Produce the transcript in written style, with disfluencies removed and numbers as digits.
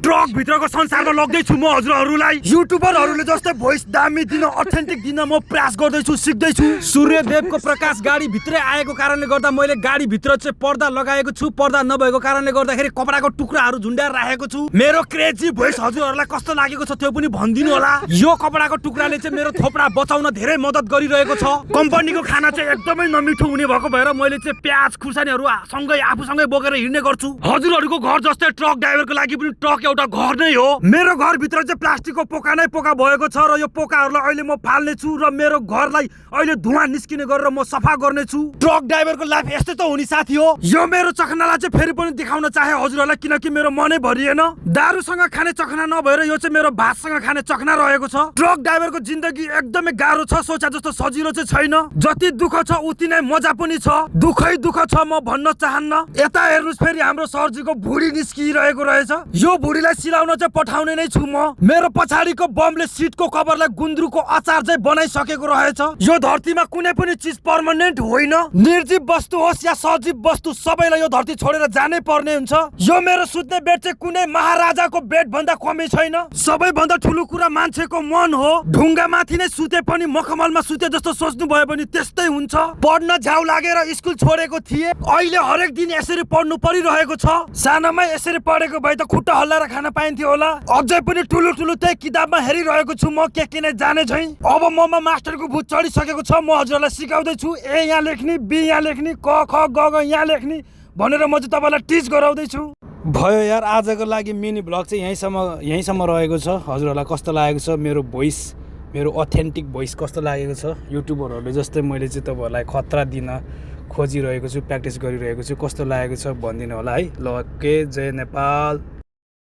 Truck भित्रको संसारमा लग्दैछु म हजुरहरूलाई। युट्युबरहरूले जस्तै भोइस दामी दिन अथेन्टिक दिन म प्रयास गर्दैछु, सिक्दैछु। सूर्यदेवको प्रकाश गाडी भित्रै आएको कारणले गर्दा मैले गाडी भित्र चाहिँ पर्दा लगाएको छु। पर्दा नभएको कारणले गर्दाखेरि कपडाको टुक्राहरू झुन्डाएर राखेको छु। मेरो क्रेजी भोइस हजुरहरूलाई कस्तो लागेको छ त्यो पनि भनिदिनु होला। यो कपडाको टुक्राले चाहिँ मेरो थोपडा बचाउन धेरै मद्दत गरिरहेको छ। कम्पनीको खाना चाहिँ एकदमै नमिठो हुने भएको भएर मैले चाहिँ प्याज खुर्सानीहरू सँगै आफूसँगै बोकेर हिँड्ने गर्छु। हजुरहरूको घर जस्तै ट्रक ड्राइभरको लागि पनि ट्रक एउटा घर नै हो। मेरो घरभित्र चाहिँ प्लास्टिकको पोका नै पोका भएको छ र यो पोकाहरूलाई अहिले म फाल्ने छु र मेरो घरलाई अहिले धुवा निस्किने गरेर म सफा गर्ने छु। ट्रक ड्राइभरको लाइफ यस्तै त हुने साथी हो। यो मेरो चखनालाई चाहिँ फेरि पनि देखाउन चाहे हजुरहरूलाई, किनकि मेरो मनै भरिएन। दारूसँग खाने चखना नभएर यो चाहिँ मेरो भातसँग खाने चखना रहेको छ। ट्रक ड्राइभरको जिन्दगी एकदमै गाह्रो छ, सोचा जस्तो सजिलो चाहिँ छैन। जति दुःख छ उति नै मजा पनि छ। दुःखै दुःख छ म भन्न चाहन्न। यता हेर्नुहोस् फेरि हाम्रो सरजीको भुडी निस्किरहेको रहेछ। यो भुडीलाई सिलाउन चाहिँ पठाउने नै छु म। मेरो पछाडिको बमले सिटको कभरलाई गुन्द्रुकको अचार चाहिँ बनाइसकेको रहेछ। यो धरतीमा कुनै पनि चिज पर्मानेन्ट होइन। निर्जीव वस्तु होस् या सजीव वस्तु सबैलाई यो धरती छोडेर जानै पर्ने हुन्छ। यो मेरो सुत्ने बेड चाहिँ कुनै महाराजाको बेड भन्दा कमै छैन। सबैभन्दा ठुलो कुरा मान्छेको मन हो। ढुङ्गा माथि नै सुते पनि मखमलमा सुते जस्तो सोच्नु भयो भने त्यस्तै हुन्छ। पढ्न झ्याउ लागेर स्कुल छोडेको थिएँ, अहिले हरेक दिन यसरी पढ्नु परिरहेको छ। सानोमै यसरी पढेको भए त खुट्टा हल्लाएर खान पाइन्थ्यो होला। अझै पनि ठुलो ठुलो त्यही किताबमा हेरिरहेको छु म के किन जाने झैँ। अब ममा मास्टरको भूत चढिसकेको छ। म हजुरलाई सिकाउँदैछु ए यहाँ लेख्ने, बी यहाँ लेख्ने, क ख ग ग यहाँ लेख्ने भनेर म चाहिँ तपाईँलाई टिच गराउँदैछु। भयो यार, आजको लागि मिनी भ्लग चाहिँ यहीँसम्म रहेको छ। हजुरहरूलाई कस्तो लागेको छ मेरो भोइस, मेरो अथेन्टिक भोइस कस्तो लागेको छ? युट्युबरहरूले जस्तै मैले चाहिँ तपाईँहरूलाई खतरा दिन खोजिरहेको छु, प्र्याक्टिस गरिरहेको छु। कस्तो लागेको छ भनिदिनु होला है। ल, के जय नेपाल।